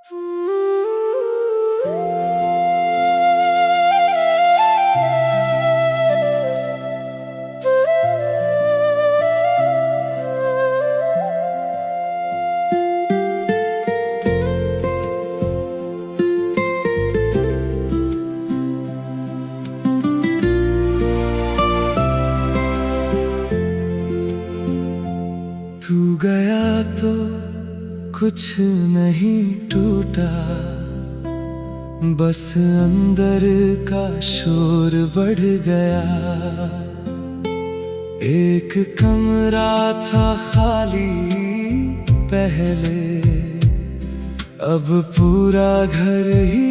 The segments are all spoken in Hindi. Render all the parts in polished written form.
तू गया तो कुछ नहीं टूटा, बस अंदर का शोर बढ़ गया। एक कमरा था खाली पहले, अब पूरा घर ही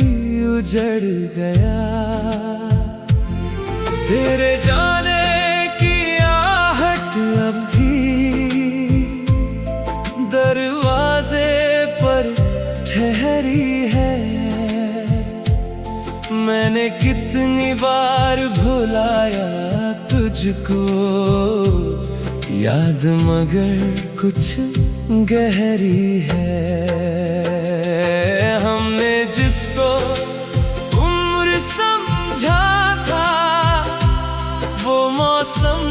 उजड़ गया। तेरे जाने की आहट अब भी दरवाजे पर ठहरी है। मैंने कितनी बार भुलाया तुझको, याद मगर कुछ गहरी है। हमने जिसको उम्र समझा था, वो मौसम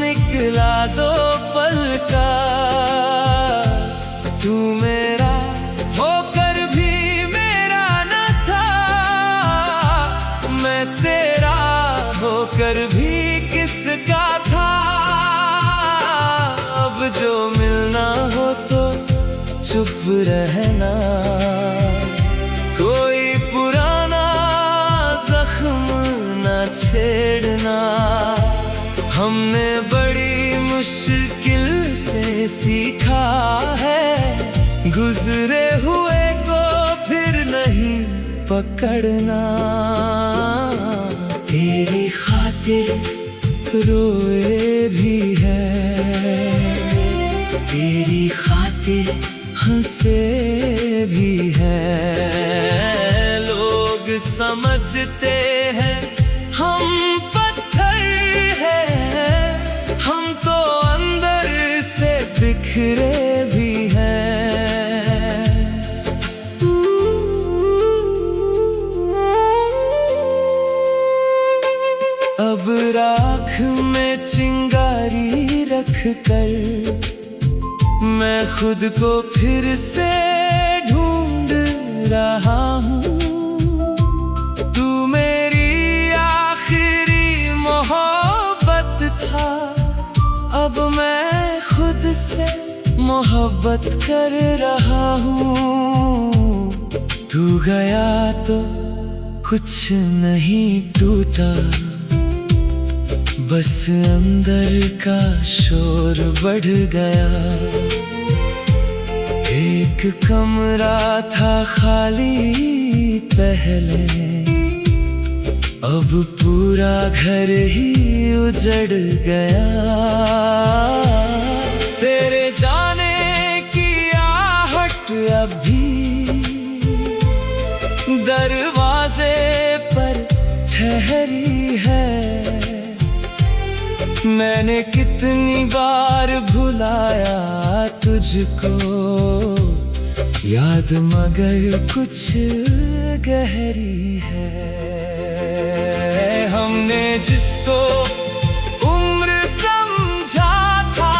निकला दो पल का। तू मेरा होकर भी मेरा न था, मैं तेरा होकर भी किसका था। अब जो मिलना हो तो चुप रहना, कोई पुराना जख्म न छेड़ना। हमने बड़ी मुश्किल से सीखा है, गुजरे हुए को फिर नहीं पकड़ना। तेरी खातिर रोए भी है, तेरी खातिर हंसे भी है। लोग समझते हैं हम पत्थर हैं, हम तो अंदर से बिखरे भी हैं। अब राख में चिंगारी रख कर मैं खुद को फिर से ढूंढ रहा हूँ। तू मेरी आखिरी मोहब्बत था, अब मैं खुद से मोहब्बत कर रहा हूँ। तू गया तो कुछ नहीं टूटा, बस अंदर का शोर बढ़ गया। एक कमरा था खाली पहले, अब पूरा घर ही उजड़ गया। तेरे जाने की आहट अब भी दरवाजे पर ठहरी है। मैंने कितनी बार भुलाया तुझको, याद मगर कुछ गहरी है। हमने जिसको उम्र समझा था,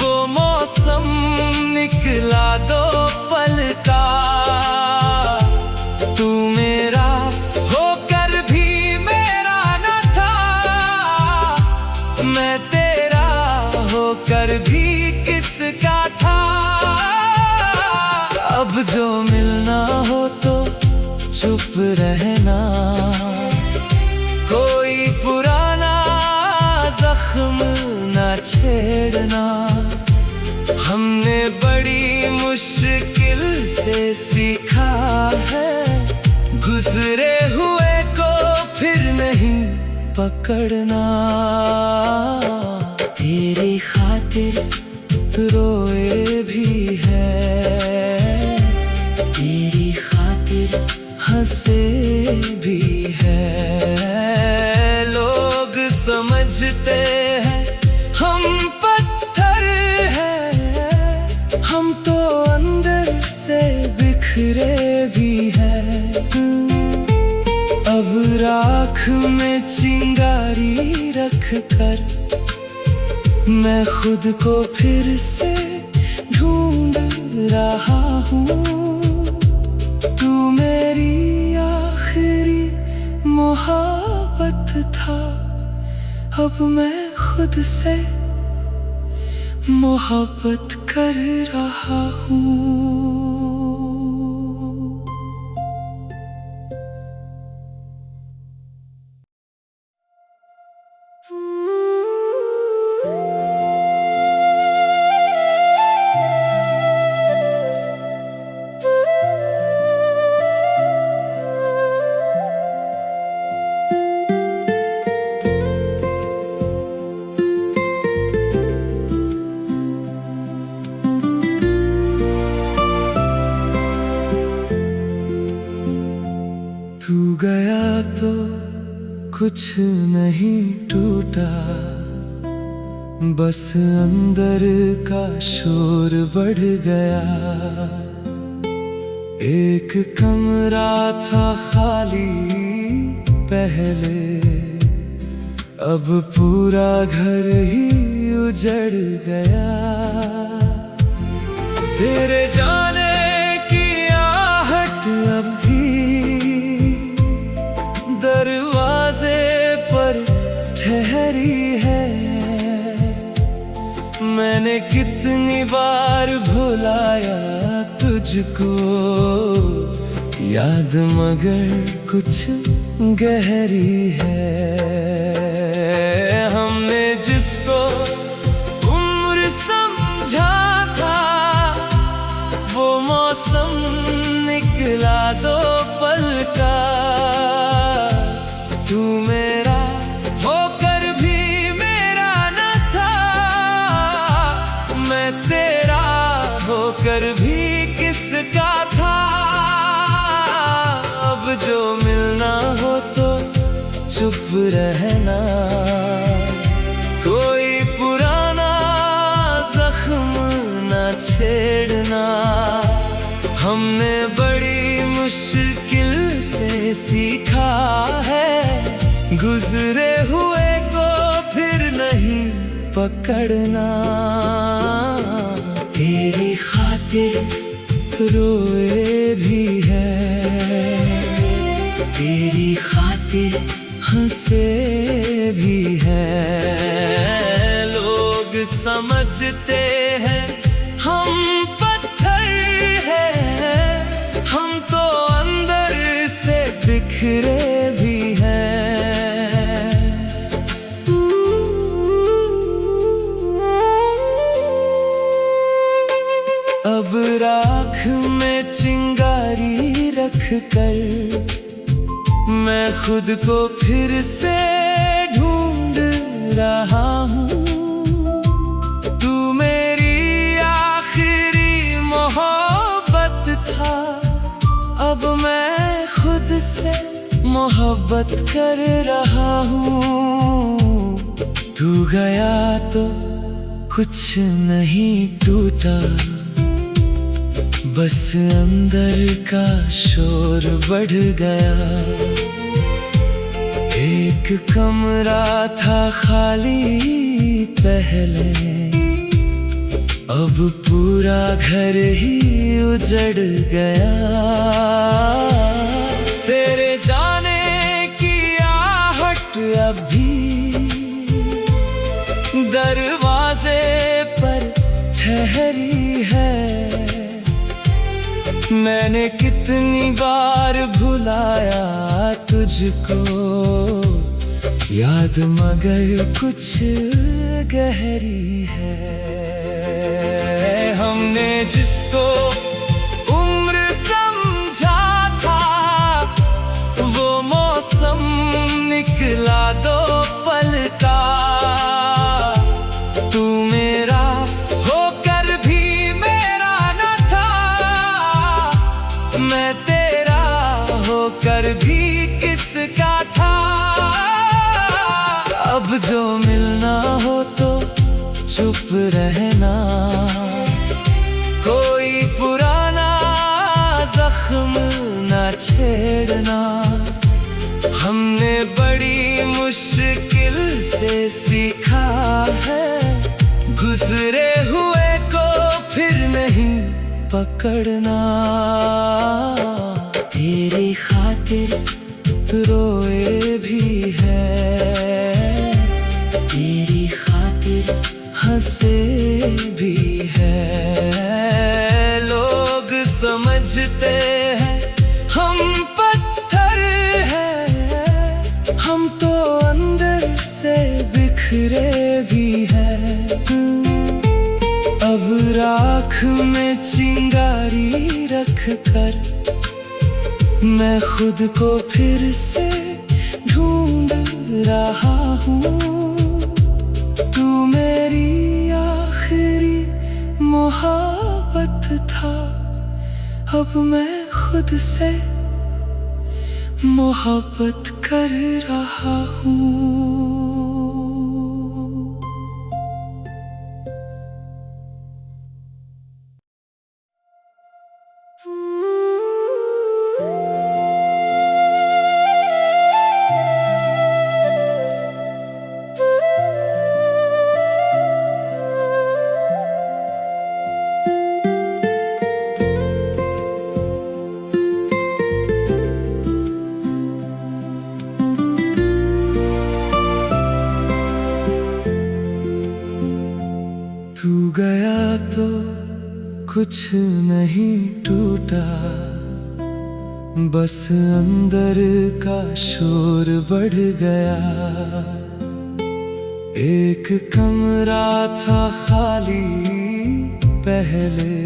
वो मौसम निकला दो पल का। तू मेरा होकर भी मेरा न था, मैं तेरा होकर भी किसका था। अब जो मिलना हो तो चुप रहना, कोई पुराना जख्म न छेड़ना। हमने बड़ी मुश्किल से सीखा है, गुजरे हुए को फिर नहीं पकड़ना। तेरी खातिर रोए भी है, तेरी खातिर हंसे भी है। लोग समझते हैं हम पत्थर हैं, हम तो तो अंदर से बिखरे भी हैं। अब राख में चिंगारी रख कर मैं खुद को फिर से ढूंढ रहा हूँ। तू मेरी आखिरी मोहब्बत था, अब मैं खुद से मोहब्बत कर रहा हूँ। तू गया तो कुछ नहीं टूटा, बस अंदर का शोर बढ़ गया। एक कमरा था खाली पहले, अब पूरा घर ही उजड़ गया। तेरे जाने की आहट अब भी दरवाजे पर ठहरी है। मैंने कितनी बार भुलाया तुझको, याद मगर कुछ गहरी है। हमने जिसको उम्र समझा था, वो मौसम निकला दो पल का। तू मेरा होकर भी मेरा न था, मैं तेरा होकर भी किसका था। अब जो मिलना हो तो चुप रहना, कोई पुराना जख्म न छेड़ना। हमने बड़ी मुश्किल से सीखा है, गुजरे हुए को फिर नहीं पकड़ना। तेरी खातिर रोए भी है, तेरी खातिर हंसे भी है। लोग समझते हैं हम पत्थर हैं, हम तो अंदर से बिखरे भी हैं। अब राख में चिंगारी रख कर मैं खुद को फिर से ढूंढ रहा हूँ। तू मेरी आखिरी मोहब्बत था, अब मैं खुद से मोहब्बत कर रहा हूँ। तू गया तो कुछ नहीं टूटा, बस अंदर का शोर बढ़ गया। एक कमरा था खाली पहले, अब पूरा घर ही उजड़ गया। तेरे जाने की आहट अब भी दरवाजे पर ठहरी है। मैंने कितनी बार भुलाया तुझको, याद मगर कुछ गहरी है। हमने जिसको उम्र समझा था, वो मौसम निकला दो पल का। तू मेरा होकर भी मेरा न था, मैं तेरा होकर भी किसका था। अब जो मिलना हो तो चुप रहना, कोई छेड़ना। हमने बड़ी मुश्किल से सीखा है, गुजरे हुए को फिर नहीं पकड़ना। तेरी खातिर रोए भी है, तेरी खातिर हंसे भी है। लोग समझते हैं हम पत्थर हैं, हम तो अंदर से बिखरे भी हैं। अब राख में चिंगारी रख कर मैं खुद को फिर से ढूंढ रहा हूँ। तू मेरी आखिरी मोहब्बत था, अब मैं खुद से मोहब्बत कर रहा हूँ। तू गया तो कुछ नहीं टूटा, बस अंदर का शोर बढ़ गया। एक कमरा था खाली पहले,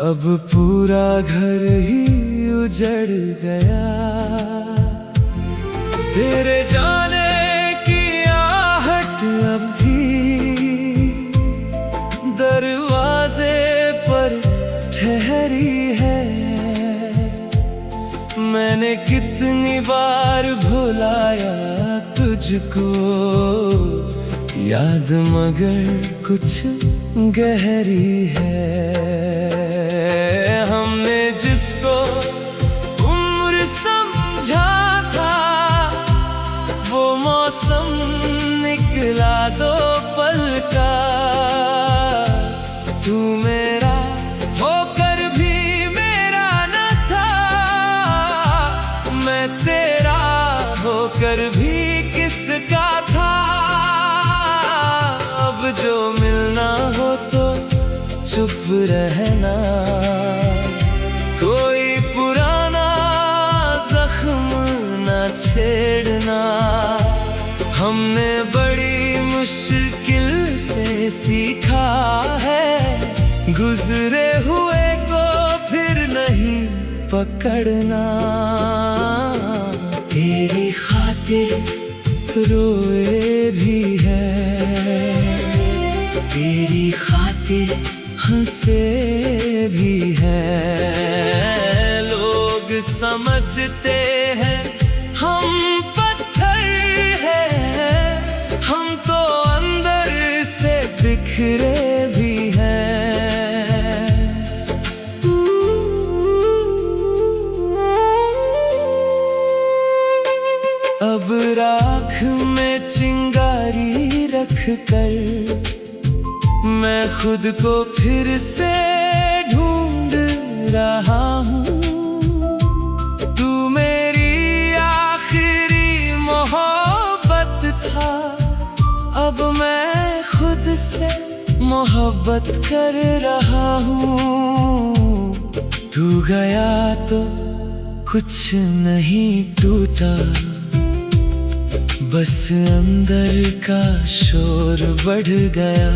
अब पूरा घर ही उजड़ गया। तेरे जाने की आहट अब भी दरवाजे पर ठहरी है। मैंने कितनी बार भुलाया तुझको, याद मगर कुछ गहरी है। हमने जिसको उम्र समझा था, वो मौसम निकला दो पल का। तू मेरा होकर भी मेरा न था, मैं तेरा होकर भी किसका था। अब जो मिलना हो तो चुप रहना, कोई पुराना जख्म न छेड़ना। हमने बड़ी मुश्किल से सीखा है, गुजरे हुए को फिर नहीं पकड़ना। तेरी खातिर रोए भी है, तेरी खातिर हंसे भी है। लोग समझते हैं हम पत्थर हैं, हम तो अंदर से बिखरे भी हैं। अब राख में चिंगारी रख कर मैं खुद को फिर से ढूंढ रहा हूँ। तू मेरी आखिरी मोहब्बत था, अब मैं खुद से मोहब्बत कर रहा हूँ। तू गया तो कुछ नहीं टूटा, बस अंदर का शोर बढ़ गया।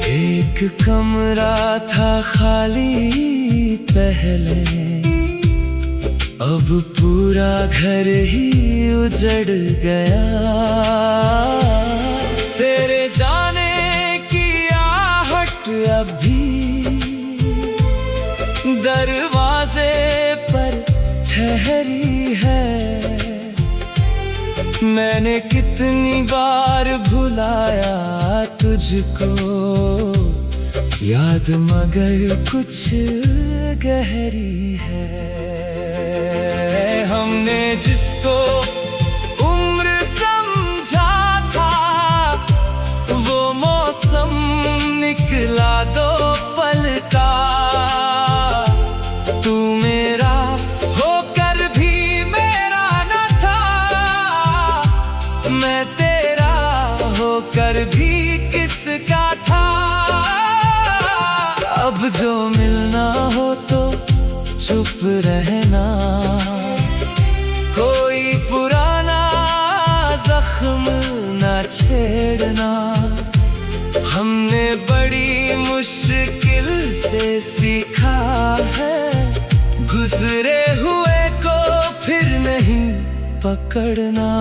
एक कमरा था खाली पहले, अब पूरा घर ही उजड़ गया। तेरे जाने की आहट अब भी दरवाजे पर ठहरी है। मैंने कितनी बार भुलाया तुझको, याद मगर कुछ गहरी है। हमने जिसको उम्र समझा था, वो मौसम निकला दो पल का। तू मेरा होकर भी मेरा न था, मैं तेरा होकर भी किसका था। अब जो मिलना हो तो चुप रहना, कोई पुराना जख्म न छेड़ना। हमने बड़ी मुश्किल से सीखा है, गुजरे हुए को फिर नहीं पकड़ना।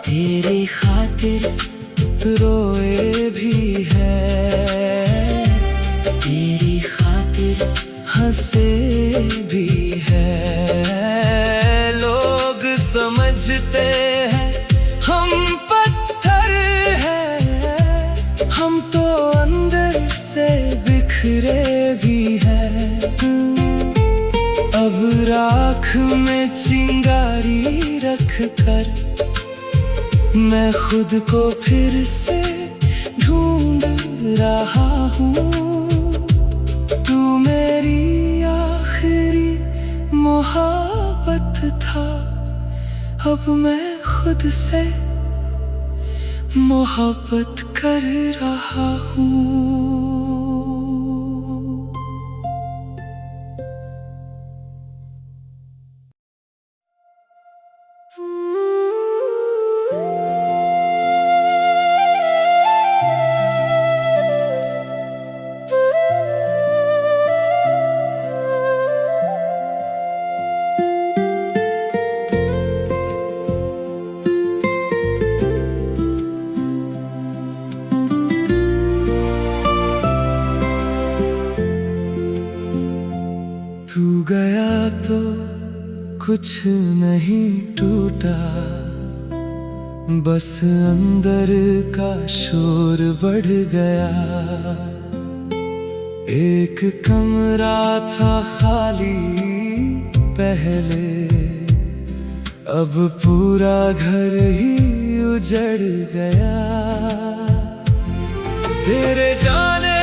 तेरी खातिर रोए भी है, तेरी खातिर हंसे भी है। लोग समझते हैं हम पत्थर हैं, हम तो अंदर से बिखरे भी हैं। अब राख में चिंगारी रख कर मैं खुद को फिर से ढूंढ रहा हूँ। तू मेरी आखिरी मोहब्बत था, अब मैं खुद से मोहब्बत कर रहा हूँ। तू गया तो कुछ नहीं टूटा, बस अंदर का शोर बढ़ गया। एक कमरा था खाली पहले, अब पूरा घर ही उजड़ गया। तेरे जाने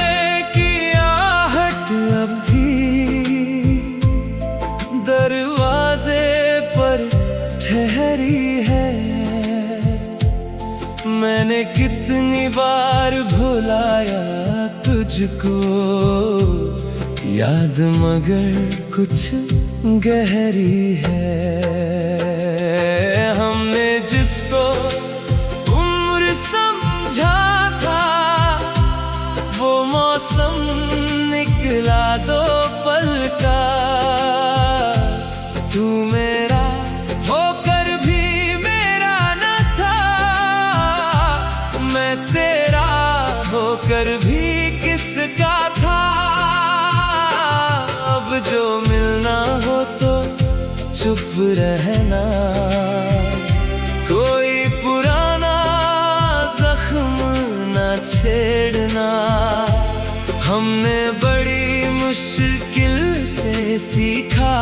की आहट अब भी दरवाजे पर ठहरी है। मैंने कितनी बार भुलाया तुझको, याद मगर कुछ गहरी है। हमने जिसको उम्र समझा था, वो मौसम निकला दो पल का। तू मेरा होकर भी मेरा न था, मैं तेरा होकर भी किसका था। अब जो मिलना हो तो चुप रहना, कोई पुराना जख्म न छेड़ना। हमने बड़ी मुश्किल से सीखा